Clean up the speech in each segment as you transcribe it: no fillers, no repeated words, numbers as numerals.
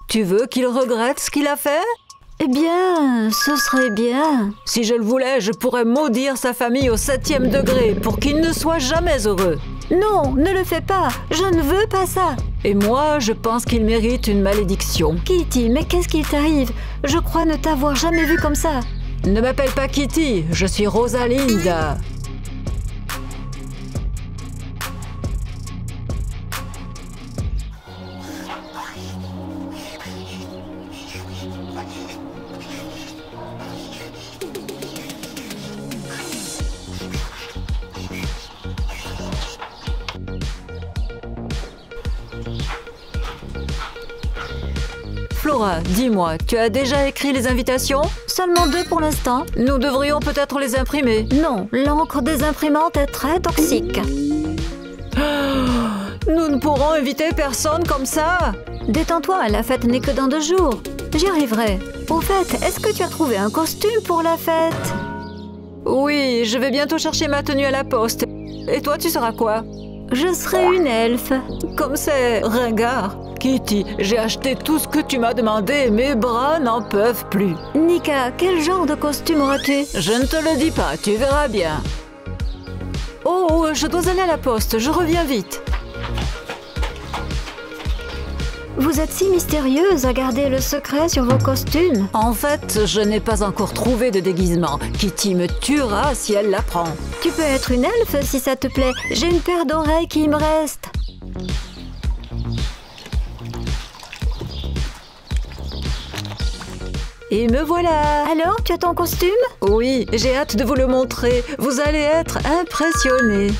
Tu veux qu'il regrette ce qu'il a fait? Eh bien, ce serait bien. Si je le voulais, je pourrais maudire sa famille au 7e degré pour qu'il ne soit jamais heureux. Non, ne le fais pas. Je ne veux pas ça. Et moi, je pense qu'il mérite une malédiction. Kitty, mais qu'est-ce qui t'arrive? Je crois ne t'avoir jamais vue comme ça. Ne m'appelle pas Kitty, je suis Rosalinda. Flora, dis-moi, tu as déjà écrit les invitations? Seulement 2 pour l'instant. Nous devrions peut-être les imprimer. Non, l'encre des imprimantes est très toxique. Nous ne pourrons inviter personne comme ça. Détends-toi, la fête n'est que dans 2 jours. J'y arriverai. Au fait, est-ce que tu as trouvé un costume pour la fête? Oui, je vais bientôt chercher ma tenue à la poste. Et toi, tu seras quoi? Je serai une elfe. Comme c'est ringard. Kitty, j'ai acheté tout ce que tu m'as demandé, mes bras n'en peuvent plus. Nika, quel genre de costume auras-tu? Je ne te le dis pas, tu verras bien. Oh, je dois aller à la poste, je reviens vite. Vous êtes si mystérieuse à garder le secret sur vos costumes. En fait, je n'ai pas encore trouvé de déguisement. Kitty me tuera si elle l'apprend. Tu peux être une elfe si ça te plaît. J'ai une paire d'oreilles qui me reste. Et me voilà. Alors, tu as ton costume? Oui, j'ai hâte de vous le montrer. Vous allez être impressionnés.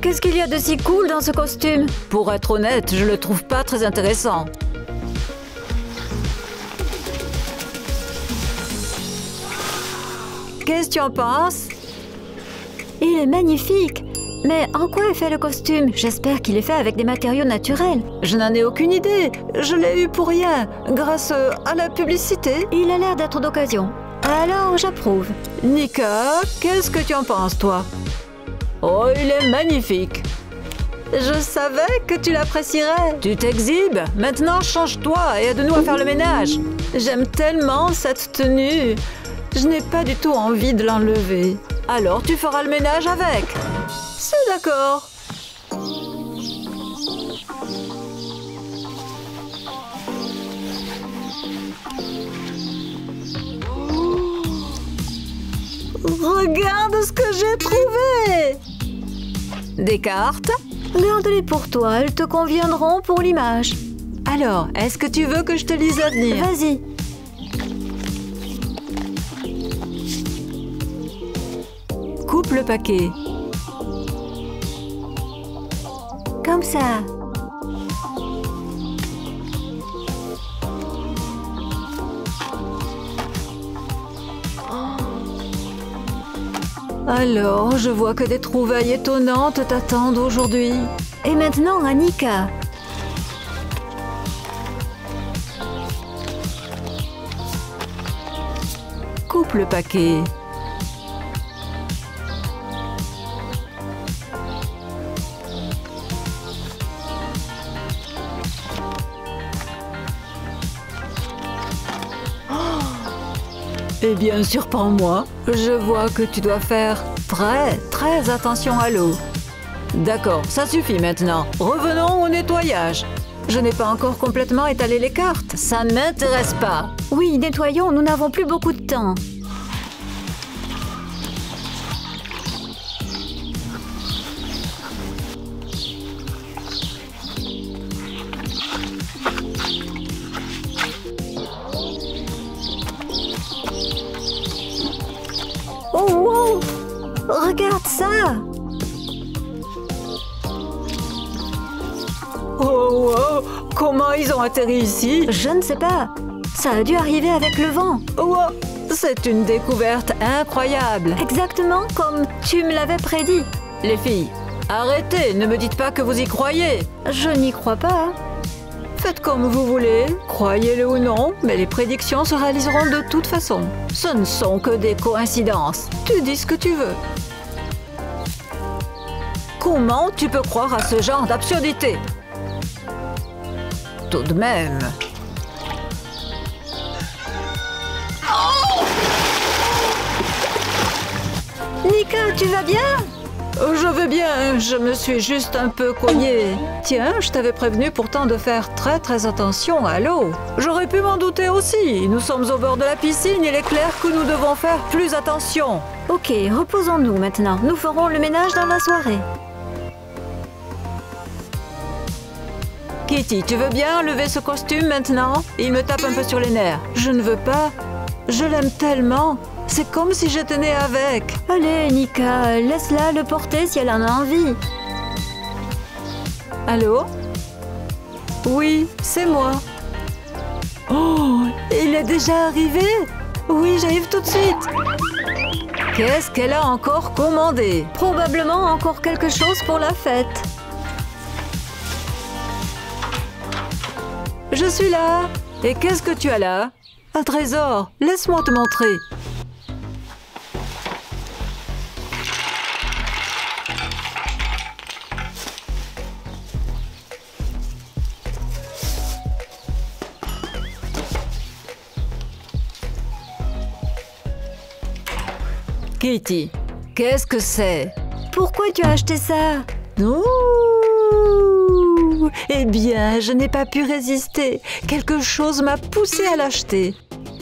Qu'est-ce qu'il y a de si cool dans ce costume? Pour être honnête, je le trouve pas très intéressant. Qu'est-ce que tu en penses? Il est magnifique. Mais en quoi est fait le costume? J'espère qu'il est fait avec des matériaux naturels. Je n'en ai aucune idée. Je l'ai eu pour rien, grâce à la publicité. Il a l'air d'être d'occasion. Alors, j'approuve. Nika, qu'est-ce que tu en penses, toi? Oh, il est magnifique. Je savais que tu l'apprécierais. Tu t'exhibes. Maintenant, change-toi et aide-nous à faire le ménage. J'aime tellement cette tenue. Je n'ai pas du tout envie de l'enlever. Alors, tu feras le ménage avec. C'est d'accord. Regarde ce que j'ai trouvé. Des cartes? Garde-les pour toi, elles te conviendront pour l'image. Alors, est-ce que tu veux que je te lise l'avenir? Vas-y. Coupe le paquet. Comme ça. Alors, je vois que des trouvailles étonnantes t'attendent aujourd'hui. Et maintenant, Annika. Coupe le paquet. Eh bien, surprends-moi. Je vois que tu dois faire très attention à l'eau. D'accord, ça suffit maintenant. Revenons au nettoyage. Je n'ai pas encore complètement étalé les cartes. Ça ne m'intéresse pas. Oui, nettoyons, nous n'avons plus beaucoup de temps. Oh, wow! Regarde ça! Oh, oh, comment ils ont atterri ici? Je ne sais pas. Ça a dû arriver avec le vent. Oh, c'est une découverte incroyable. Exactement comme tu me l'avais prédit. Les filles, arrêtez, ne me dites pas que vous y croyez. Je n'y crois pas. Faites comme vous voulez, croyez-le ou non, mais les prédictions se réaliseront de toute façon. Ce ne sont que des coïncidences. Tu dis ce que tu veux. Comment tu peux croire à ce genre d'absurdité? Tout de même. Nika, tu vas bien? Je vais bien, je me suis juste un peu cognée. Tiens, je t'avais prévenu pourtant de faire très attention à l'eau. J'aurais pu m'en douter aussi. Nous sommes au bord de la piscine, il est clair que nous devons faire plus attention. Ok, reposons-nous maintenant. Nous ferons le ménage dans la soirée. Kitty, tu veux bien lever ce costume maintenant? Il me tape un peu sur les nerfs. Je ne veux pas. Je l'aime tellement. C'est comme si j'étais née avec. Allez, Nika, laisse-la le porter si elle en a envie. Allô? Oui, c'est moi. Oh, il est déjà arrivé? Oui, j'arrive tout de suite. Qu'est-ce qu'elle a encore commandé? Probablement encore quelque chose pour la fête. Je suis là. Et qu'est-ce que tu as là? Un trésor. Laisse-moi te montrer. Kitty, qu'est-ce que c'est? Pourquoi tu as acheté ça? Ouh! Eh bien, je n'ai pas pu résister. Quelque chose m'a poussé à l'acheter.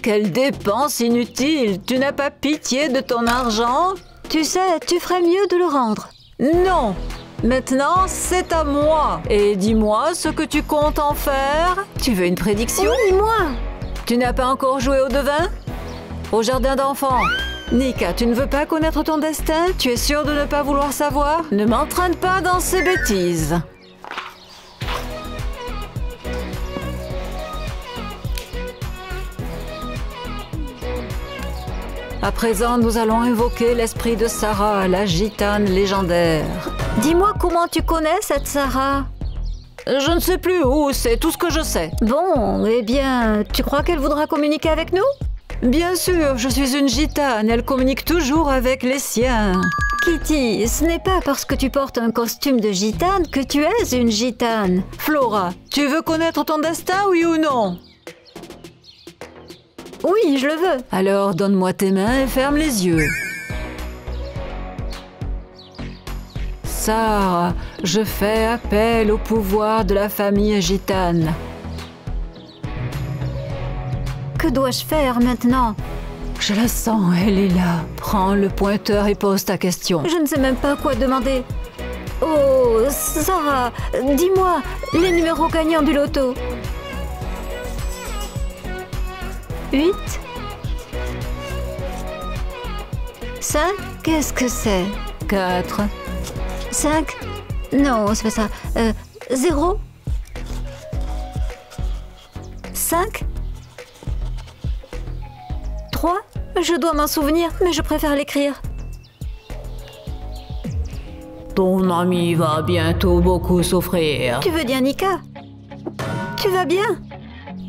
Quelle dépense inutile! Tu n'as pas pitié de ton argent? Tu sais, tu ferais mieux de le rendre. Non! Maintenant, c'est à moi. Et dis-moi ce que tu comptes en faire. Tu veux une prédiction? Oui, moi! Tu n'as pas encore joué au devin? Au jardin d'enfants? Nika, tu ne veux pas connaître ton destin? Tu es sûre de ne pas vouloir savoir? Ne m'entraîne pas dans ces bêtises. À présent, nous allons invoquer l'esprit de Sarah, la gitane légendaire. Dis-moi comment tu connais cette Sarah? Je ne sais plus où, c'est tout ce que je sais. Bon, eh bien, tu crois qu'elle voudra communiquer avec nous? Bien sûr, je suis une gitane, elle communique toujours avec les siens. Kitty, ce n'est pas parce que tu portes un costume de gitane que tu es une gitane. Flora, tu veux connaître ton destin, oui ou non? Oui, je le veux. Alors, donne-moi tes mains et ferme les yeux. Sarah, je fais appel au pouvoir de la famille gitane. Que dois-je faire maintenant? Je la sens, elle est là. Prends le pointeur et pose ta question. Je ne sais même pas quoi demander. Oh, Sarah, dis-moi les numéros gagnants du loto. 8 5 Qu'est-ce que c'est? 4 5 Non, c'est pas ça. 0 5 3 Je dois m'en souvenir, mais je préfère l'écrire. Ton ami va bientôt beaucoup souffrir. Tu veux dire Nika? Tu vas bien?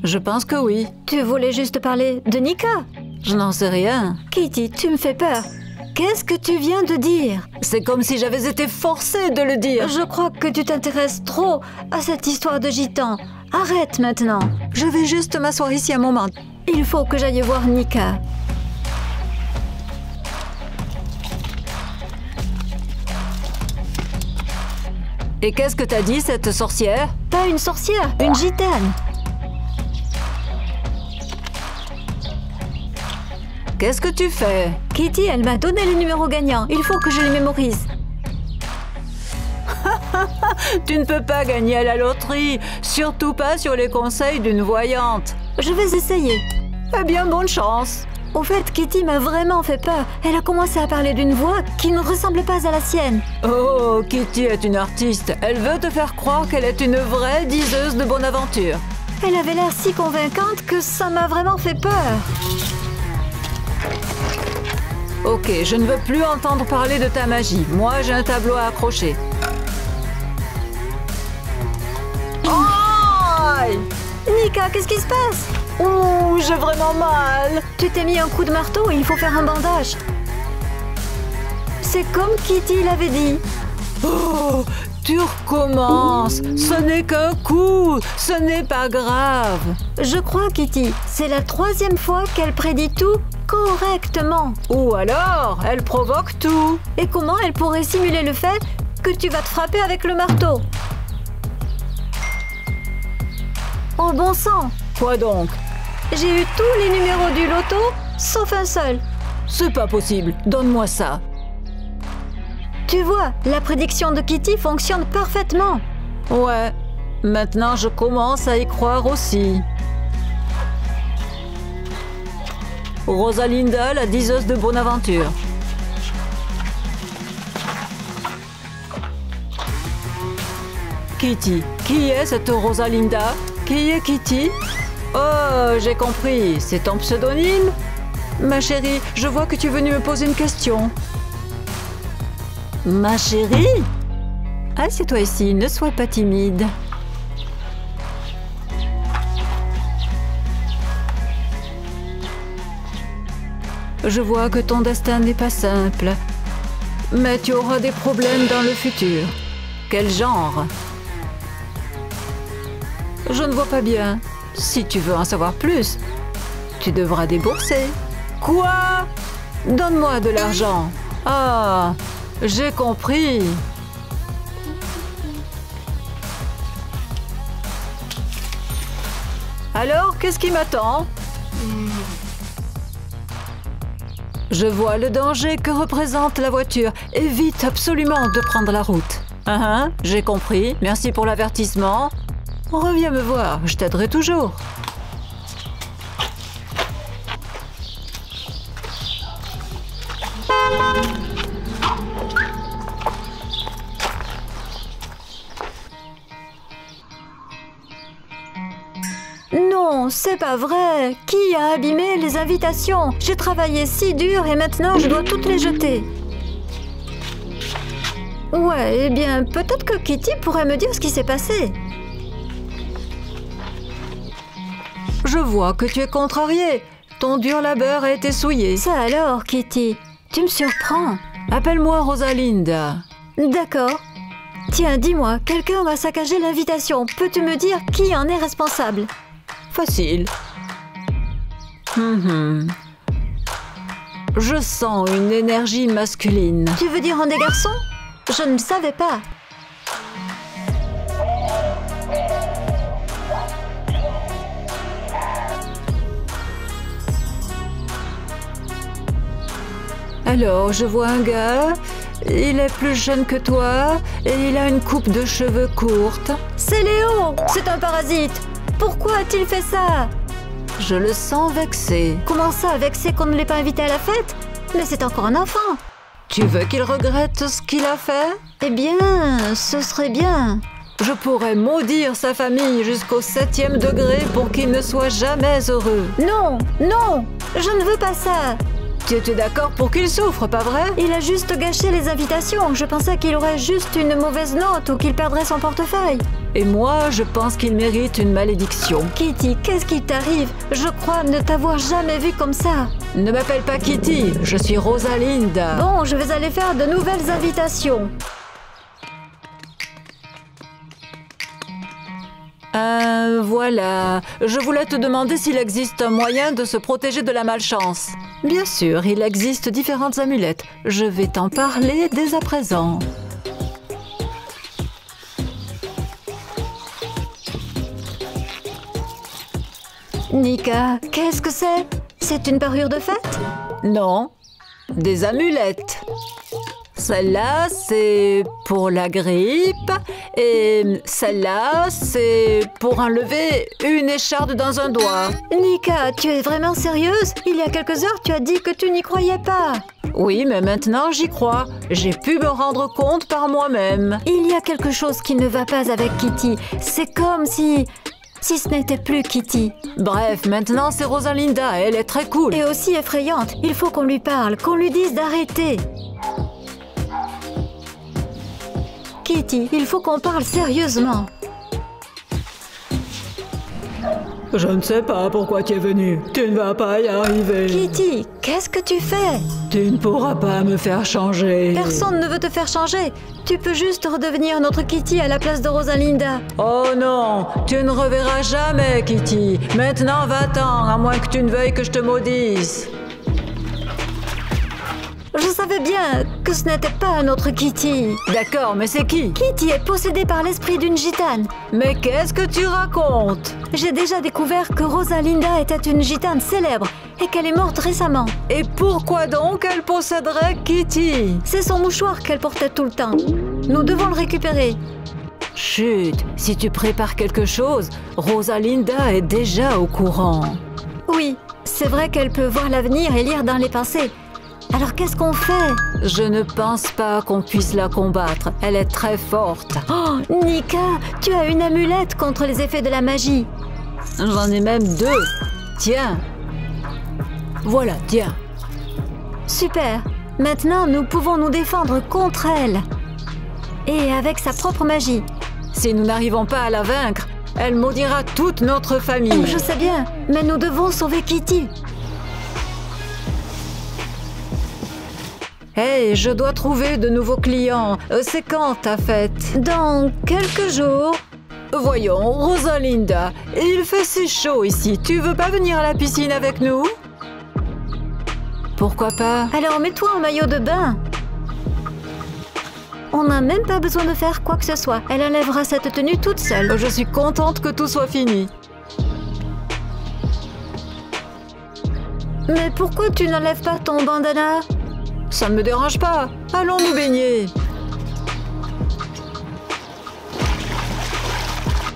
Je pense que oui. Tu voulais juste parler de Nika? Je n'en sais rien. Kitty, tu me fais peur. Qu'est-ce que tu viens de dire? C'est comme si j'avais été forcée de le dire. Je crois que tu t'intéresses trop à cette histoire de gitan. Arrête maintenant. Je vais juste m'asseoir ici un moment. Il faut que j'aille voir Nika. Et qu'est-ce que t'as dit, cette sorcière? Pas une sorcière, une gitane. Qu'est-ce que tu fais? Kitty, elle m'a donné les numéros gagnants. Il faut que je les mémorise. Tu ne peux pas gagner à la loterie, surtout pas sur les conseils d'une voyante. Je vais essayer. Eh bien, bonne chance. Au fait, Kitty m'a vraiment fait peur. Elle a commencé à parler d'une voix qui ne ressemble pas à la sienne. Oh, Kitty est une artiste. Elle veut te faire croire qu'elle est une vraie diseuse de bonne aventure. Elle avait l'air si convaincante que ça m'a vraiment fait peur. Ok, je ne veux plus entendre parler de ta magie. Moi, j'ai un tableau à accrocher. Aïe! Nika, qu'est-ce qui se passe? Ouh, j'ai vraiment mal. Tu t'es mis un coup de marteau et il faut faire un bandage. C'est comme Kitty l'avait dit. Oh, tu recommences. Ce n'est qu'un coup. Ce n'est pas grave. Je crois, Kitty, c'est la 3e fois qu'elle prédit tout correctement. Ou alors, elle provoque tout. Et comment elle pourrait simuler le fait que tu vas te frapper avec le marteau? Oh bon sang! Quoi donc? J'ai eu tous les numéros du loto, sauf un seul. C'est pas possible, donne-moi ça. Tu vois, la prédiction de Kitty fonctionne parfaitement. Ouais, maintenant je commence à y croire aussi. Rosalinda, la diseuse de Bonaventure. Kitty. Qui est cette Rosalinda? Qui est Kitty? Oh, j'ai compris. C'est ton pseudonyme? Ma chérie, je vois que tu es venue me poser une question. Ma chérie? Assieds-toi ici, ne sois pas timide. Je vois que ton destin n'est pas simple. Mais tu auras des problèmes dans le futur. Quel genre? Je ne vois pas bien. Si tu veux en savoir plus, tu devras débourser. Quoi? Donne-moi de l'argent. Ah, j'ai compris. Alors, qu'est-ce qui m'attend? Je vois le danger que représente la voiture. Évite absolument de prendre la route. J'ai compris. Merci pour l'avertissement. Reviens me voir, je t'aiderai toujours. Non, c'est pas vrai. Qui a abîmé les invitations? J'ai travaillé si dur et maintenant je dois toutes les jeter. Ouais, eh bien, peut-être que Kitty pourrait me dire ce qui s'est passé. Je vois que tu es contrariée. Ton dur labeur a été souillé. Ça alors, Kitty, tu me surprends. Appelle-moi Rosalinda. D'accord. Tiens, dis-moi, quelqu'un m'a saccagé l'invitation. Peux-tu me dire qui en est responsable? Facile. Je sens une énergie masculine. Tu veux dire un des garçons? Je ne savais pas. Alors, je vois un gars, il est plus jeune que toi et il a une coupe de cheveux courte. C'est Léo! C'est un parasite! Pourquoi a-t-il fait ça? Je le sens vexé. Comment ça, vexé qu'on ne l'ait pas invité à la fête? Mais c'est encore un enfant. Tu veux qu'il regrette ce qu'il a fait? Eh bien, ce serait bien. Je pourrais maudire sa famille jusqu'au 7e degré pour qu'il ne soit jamais heureux. Non, non, je ne veux pas ça. Tu étais d'accord pour qu'il souffre, pas vrai? Il a juste gâché les invitations. Je pensais qu'il aurait juste une mauvaise note ou qu'il perdrait son portefeuille. Et moi, je pense qu'il mérite une malédiction. Kitty, qu'est-ce qui t'arrive? Je crois ne t'avoir jamais vue comme ça. Ne m'appelle pas Kitty, je suis Rosalinda. Bon, je vais aller faire de nouvelles invitations. Voilà. Je voulais te demander s'il existe un moyen de se protéger de la malchance. Bien sûr, il existe différentes amulettes. Je vais t'en parler dès à présent. Nika, qu'est-ce que c'est? C'est une parure de fête? Non, des amulettes. Celle-là, c'est pour la grippe. Et celle-là, c'est pour enlever une écharde dans un doigt. Nika, tu es vraiment sérieuse? Il y a quelques heures, tu as dit que tu n'y croyais pas. Oui, mais maintenant, j'y crois. J'ai pu me rendre compte par moi-même. Il y a quelque chose qui ne va pas avec Kitty. C'est comme si ce n'était plus Kitty. Bref, maintenant, c'est Rosalinda. Elle est très cool. Et aussi effrayante. Il faut qu'on lui parle, qu'on lui dise d'arrêter. Kitty, il faut qu'on parle sérieusement. Je ne sais pas pourquoi tu es venue. Tu ne vas pas y arriver. Kitty, qu'est-ce que tu fais? Tu ne pourras pas me faire changer. Personne ne veut te faire changer. Tu peux juste redevenir notre Kitty à la place de Rosalinda. Oh non, tu ne reverras jamais Kitty. Maintenant, va-t'en, à moins que tu ne veuilles que je te maudisse. Je savais bien que ce n'était pas notre Kitty. D'accord, mais c'est qui? Kitty est possédée par l'esprit d'une gitane. Mais qu'est-ce que tu racontes? J'ai déjà découvert que Rosalinda était une gitane célèbre et qu'elle est morte récemment. Et pourquoi donc elle posséderait Kitty? C'est son mouchoir qu'elle portait tout le temps. Nous devons le récupérer. Chut, si tu prépares quelque chose, Rosalinda est déjà au courant. Oui, c'est vrai qu'elle peut voir l'avenir et lire dans les pensées. Alors qu'est-ce qu'on fait? Je ne pense pas qu'on puisse la combattre. Elle est très forte. Oh, Nika, tu as une amulette contre les effets de la magie. J'en ai même 2. Tiens. Voilà, tiens. Super. Maintenant, nous pouvons nous défendre contre elle. Et avec sa propre magie. Si nous n'arrivons pas à la vaincre, elle maudira toute notre famille. Je sais bien, mais nous devons sauver Kitty. Hey, je dois trouver de nouveaux clients. C'est quand ta fête? Dans quelques jours. Voyons, Rosalinda, il fait si chaud ici. Tu veux pas venir à la piscine avec nous? Pourquoi pas? Alors mets-toi en maillot de bain. On n'a même pas besoin de faire quoi que ce soit. Elle enlèvera cette tenue toute seule. Je suis contente que tout soit fini. Mais pourquoi tu n'enlèves pas ton bandana? Ça ne me dérange pas. Allons nous baigner.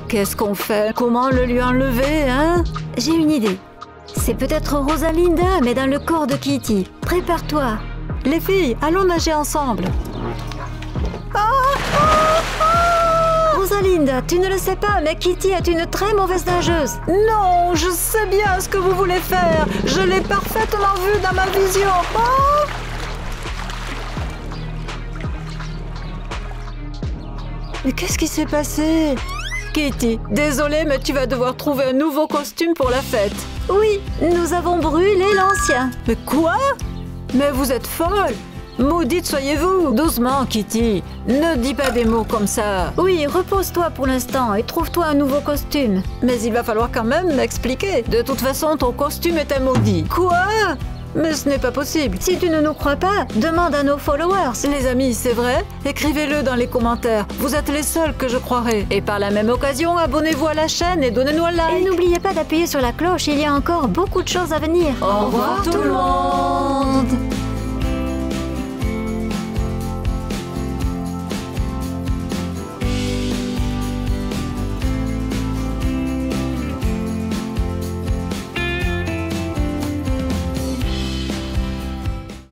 Qu'est-ce qu'on fait? Comment le lui enlever, hein? J'ai une idée. C'est peut-être Rosalinda, mais dans le corps de Kitty. Prépare-toi. Les filles, allons nager ensemble. Rosalinda, tu ne le sais pas, mais Kitty est une très mauvaise nageuse. Non, je sais bien ce que vous voulez faire. Je l'ai parfaitement vu dans ma vision. Oh! Mais qu'est-ce qui s'est passé? Kitty, désolée, mais tu vas devoir trouver un nouveau costume pour la fête. Oui, nous avons brûlé l'ancien. Mais quoi? Mais vous êtes folle! Maudite soyez-vous! Doucement, Kitty. Ne dis pas des mots comme ça. Oui, repose-toi pour l'instant et trouve-toi un nouveau costume. Mais il va falloir quand même m'expliquer. De toute façon, ton costume était maudit. Quoi? Mais ce n'est pas possible. Si tu ne nous crois pas, demande à nos followers. Les amis, c'est vrai? Écrivez-le dans les commentaires. Vous êtes les seuls que je croirai. Et par la même occasion, abonnez-vous à la chaîne et donnez-nous un like. Et n'oubliez pas d'appuyer sur la cloche, il y a encore beaucoup de choses à venir. Au revoir tout le monde!